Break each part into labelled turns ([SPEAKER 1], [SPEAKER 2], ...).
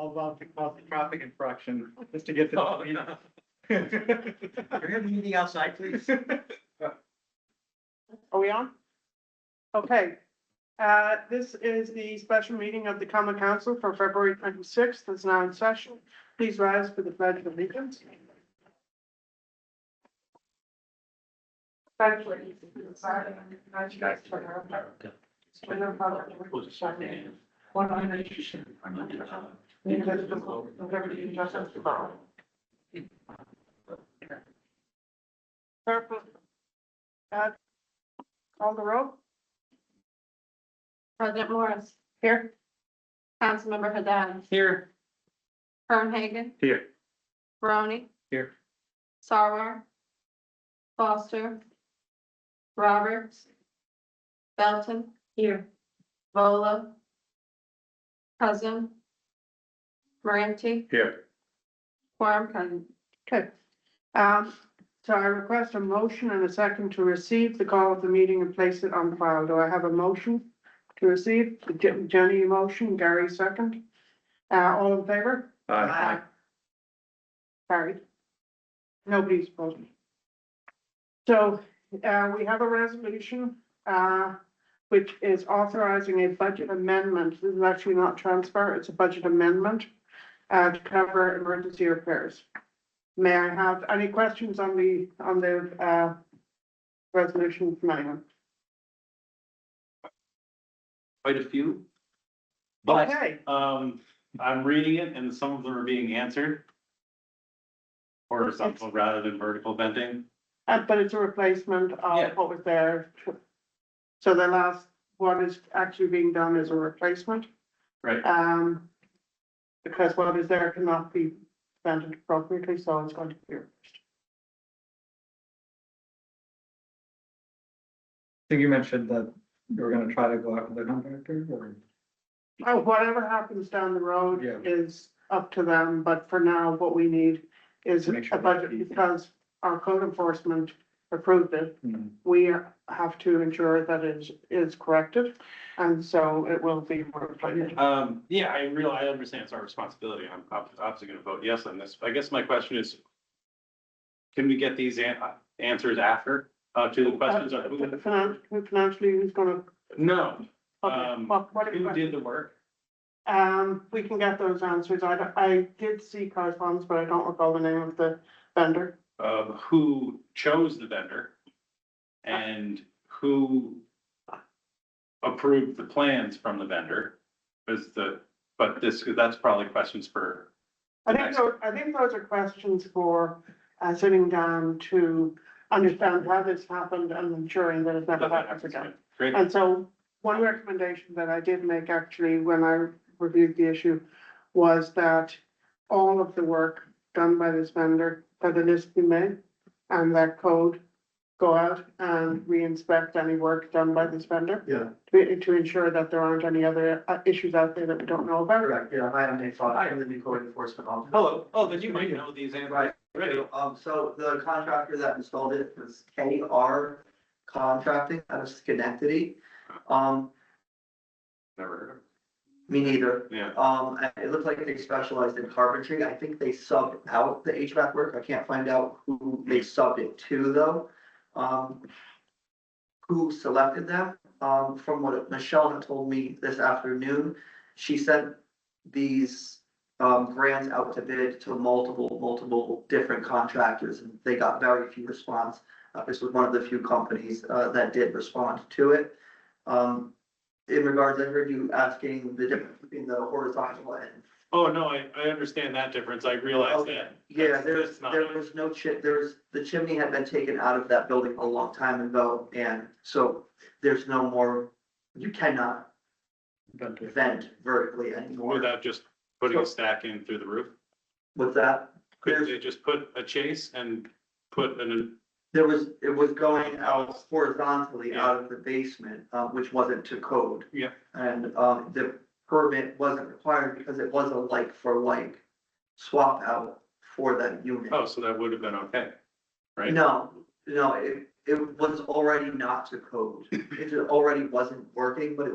[SPEAKER 1] about the traffic infraction, just to get to.
[SPEAKER 2] Oh, yeah. Can we have a meeting outside, please?
[SPEAKER 3] Are we on? Okay, this is the special meeting of the Common Council for February 26th. It's now in session. Please rise for the pledge of allegiance. Pledge allegiance to the flag of the United States of America, and the republic for which it stands, one nation, under God, indivisible, with liberty and justice for all. Clerk, call the roll.
[SPEAKER 4] President Morris,
[SPEAKER 3] Here.
[SPEAKER 4] Councilmember Haddad,
[SPEAKER 1] Here.
[SPEAKER 4] Fernhagen,
[SPEAKER 1] Here.
[SPEAKER 4] Barone.
[SPEAKER 1] Here.
[SPEAKER 4] Sarwar. Foster. Roberts. Belton. Here. Vola. Cousin. Moranti.
[SPEAKER 1] Here.
[SPEAKER 4] Quorum present.
[SPEAKER 3] Okay. So I request a motion and a second to receive the call of the meeting and place it on file. Do I have a motion to receive? Jenny, motion, Gary, second. All in favor?
[SPEAKER 1] Aye.
[SPEAKER 3] Carried. Nobody's opposed. So, we have a resolution, which is authorizing a budget amendment. This is actually not transfer, it's a budget amendment, to cover emergency repairs. May I have any questions on the, resolution from anyone?
[SPEAKER 2] Quite a few. But,
[SPEAKER 3] Okay,
[SPEAKER 2] I'm reading it and some of them are being answered. Horizontal rather than vertical venting.
[SPEAKER 3] but it's a replacement
[SPEAKER 2] Yeah.
[SPEAKER 3] of what was there. So the last, what is actually being done is a replacement.
[SPEAKER 2] Right.
[SPEAKER 3] Because what is there cannot be vented appropriately, so it's going to be replaced.
[SPEAKER 1] I think you mentioned that you were gonna try to go out with the contractor, or?
[SPEAKER 3] Oh, whatever happens down the road
[SPEAKER 1] Yeah.
[SPEAKER 3] is up to them, but for now, what we need is
[SPEAKER 1] Make sure
[SPEAKER 3] a budget,
[SPEAKER 1] that-
[SPEAKER 3] because our code enforcement approved it. We have to ensure that it is corrected, and so it will be replaced.
[SPEAKER 2] Yeah, I understand it's our responsibility. I'm obviously gonna vote yes on this. I guess my question is, can we get these answers after, to the questions?
[SPEAKER 3] Financially, who's gonna?
[SPEAKER 2] No,
[SPEAKER 3] Okay, what
[SPEAKER 2] who did the work?
[SPEAKER 3] we can get those answers. I did see correspondence, but I don't recall the name of the vendor.
[SPEAKER 2] Who chose the vendor? And who approved the plans from the vendor? That's probably questions for.
[SPEAKER 3] I think those are questions for, sitting down to understand how this happened and ensuring that it never happens again.
[SPEAKER 2] Great.
[SPEAKER 3] And so one recommendation that I did make actually when I reviewed the issue was that all of the work done by this vendor, that a list be made and that code go out and re-inspect any work done by this vendor.
[SPEAKER 5] Yeah,
[SPEAKER 3] To ensure that there aren't any other issues out there that we don't know about.
[SPEAKER 5] correct, yeah, hi, I'm Nate Fox, I'm the new code enforcement officer.
[SPEAKER 2] Hello, oh, then you might know these answers.
[SPEAKER 5] Right.
[SPEAKER 2] Ready?
[SPEAKER 5] So the contractor that installed it was KR Contracting out of Schenectady.
[SPEAKER 2] Never heard of
[SPEAKER 5] Me neither.
[SPEAKER 2] it. Yeah.
[SPEAKER 5] And it looked like they specialized in carpentry. I think they subbed out the HVAC work. I can't find out who they subbed it to though. Who selected them? From what Michelle had told me this afternoon, she sent these grants out to bid to multiple different contractors and they got very few response. This was one of the few companies that did respond to it. In regards, I heard you asking the difference between the horizontal and.
[SPEAKER 2] Oh, no, I understand that difference. I realize that.
[SPEAKER 5] Yeah,
[SPEAKER 2] That's not-
[SPEAKER 5] there was no the chimney had been taken out of that building a long time ago, and so there's no more, you cannot vent vertically anymore.
[SPEAKER 2] Without just putting a stack in through the roof?
[SPEAKER 5] With that,
[SPEAKER 2] Couldn't they just put a chase and put
[SPEAKER 5] it was going out horizontally out of the basement, which wasn't to code.
[SPEAKER 2] Yeah.
[SPEAKER 5] And, the permit wasn't required because it was a like for like swap out for that unit.
[SPEAKER 2] oh, so that would have been okay, right?
[SPEAKER 5] No, it was already not to code. It already wasn't working, but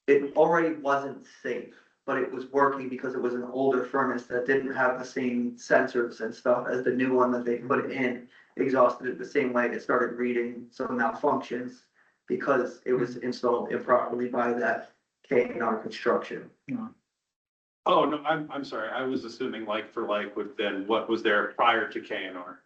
[SPEAKER 5] it already wasn't safe. but it was working because it was an older furnace that didn't have the same sensors and stuff as the new one that they put in. Exhausted it the same way, it started reading some malfunctions because it was installed improperly by that K&R Construction.
[SPEAKER 2] Oh, no, I'm sorry. I was assuming like for like with then what was there prior to K&R?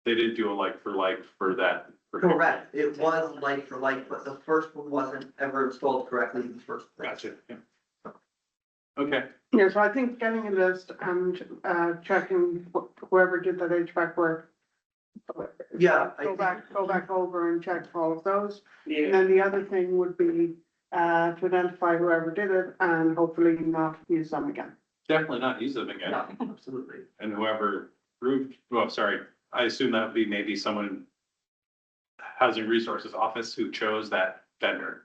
[SPEAKER 2] They didn't do a like for that.
[SPEAKER 5] Correct, it was like for like, but the first one wasn't ever installed correctly in the first place.
[SPEAKER 2] Gotcha. Yeah. Okay,
[SPEAKER 3] Yeah, so I think getting a list and, checking whoever did that HVAC work.
[SPEAKER 5] Yeah, I
[SPEAKER 3] Go
[SPEAKER 5] think-
[SPEAKER 3] back over and check all of those. And then the other thing would be, to identify whoever did it and hopefully not use them again.
[SPEAKER 2] definitely not use them again.
[SPEAKER 5] Yeah, absolutely.
[SPEAKER 2] And whoever proved, well, sorry, I assume that would be maybe someone in Housing Resources Office who chose that vendor.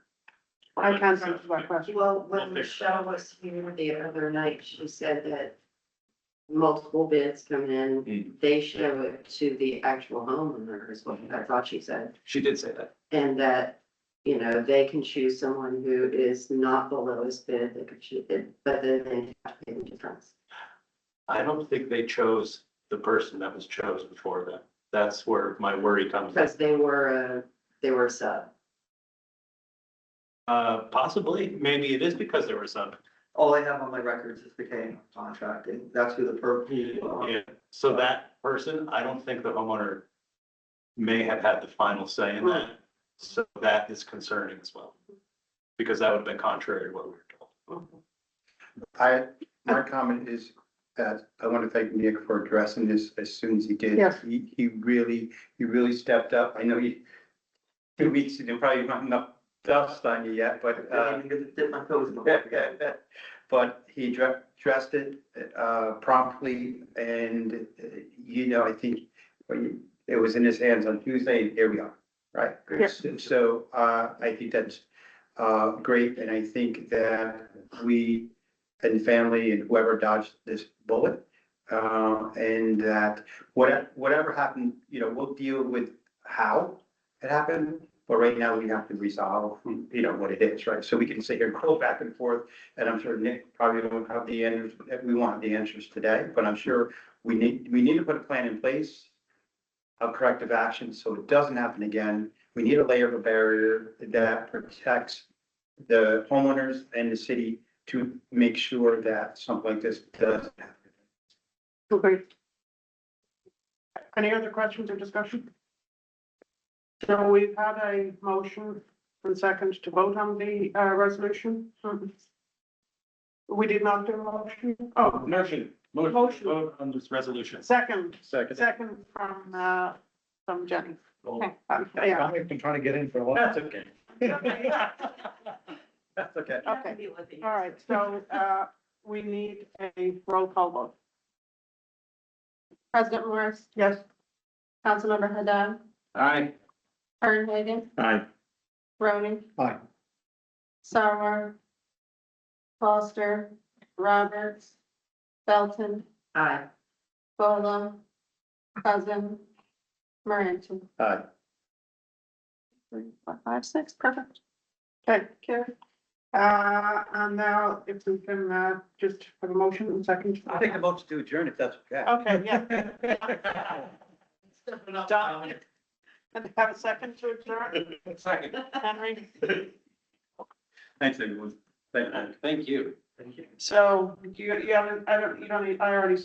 [SPEAKER 3] I can't answer that question.
[SPEAKER 6] Well,
[SPEAKER 2] Well,
[SPEAKER 6] when
[SPEAKER 2] there-
[SPEAKER 6] Michelle was here the other night, she said that multiple bids come in, they show it to the actual homeowner is what I thought she said.
[SPEAKER 2] She did say that.
[SPEAKER 6] And that, you know, they can choose someone who is not the lowest bid, they could choose it, but then they have to pay the difference.
[SPEAKER 7] I don't think they chose the person that was chosen for them. That's where my worry comes from.
[SPEAKER 6] Because they were a sub.
[SPEAKER 7] Possibly, maybe it is because there were some.
[SPEAKER 5] All I have on my records is the K&R contracting, that's who the
[SPEAKER 7] Yeah, so that person, I don't think the homeowner may have had the final say in that. So that is concerning as well. Because that would have been contrary to what we were told.
[SPEAKER 8] My comment is that I want to thank Nick for addressing this as soon as he did.
[SPEAKER 3] Yes.
[SPEAKER 8] He really stepped up. I know 2 weeks, ago probably not enough dust on you yet, but,
[SPEAKER 5] I didn't even dip my toes in the
[SPEAKER 8] but he addressed it, promptly and, I think it was in his hands on Tuesday and here we are, right?
[SPEAKER 3] Yeah.
[SPEAKER 8] So, I think that's, great, and I think that we and family and whoever dodged this bullet, and that whatever happened, we'll deal with how it happened, but right now we have to resolve, what it is, right? So we can sit here and go back and forth, and I'm sure Nick probably won't have the answers, we won't have the answers today, but I'm sure we need to put a plan in place of corrective action, so it doesn't happen again. We need a layer of a barrier that protects the homeowners and the city to make sure that something like this doesn't happen.
[SPEAKER 3] Okay. Any other questions or discussion? So we've had a motion and second to vote on the, resolution. We did not do a motion. Oh,
[SPEAKER 2] Motion.
[SPEAKER 3] Motion.
[SPEAKER 2] Vote on this resolution.
[SPEAKER 3] second
[SPEAKER 8] Second.
[SPEAKER 3] from Jenny.
[SPEAKER 2] Okay.
[SPEAKER 3] Yeah,
[SPEAKER 1] I've been trying to get in for a while.
[SPEAKER 8] That's okay. That's okay.
[SPEAKER 3] okay, all right, so, we need a roll call vote.
[SPEAKER 4] President Morris,
[SPEAKER 3] Yes,
[SPEAKER 4] Councilmember Haddad,
[SPEAKER 2] Aye.
[SPEAKER 4] Fernhagen,
[SPEAKER 8] Aye.
[SPEAKER 4] Rooney.
[SPEAKER 1] Aye.
[SPEAKER 4] Sarwar. Foster, Roberts, Belton,
[SPEAKER 6] Aye.
[SPEAKER 4] Bola, Cousin, Moranton.
[SPEAKER 8] Aye.
[SPEAKER 4] 3, 4, 5, 6, perfect.
[SPEAKER 3] okay,
[SPEAKER 4] Carrie.
[SPEAKER 3] and now if we can, just have a motion and second.
[SPEAKER 8] I'll take a motion to adjourn if that's okay.
[SPEAKER 3] Okay, yeah. Done. And have a second to adjourn,
[SPEAKER 2] Second.
[SPEAKER 3] Henry.
[SPEAKER 8] Thanks, everyone.
[SPEAKER 2] Thank you.
[SPEAKER 3] So, you haven't, I don't, you don't need, I already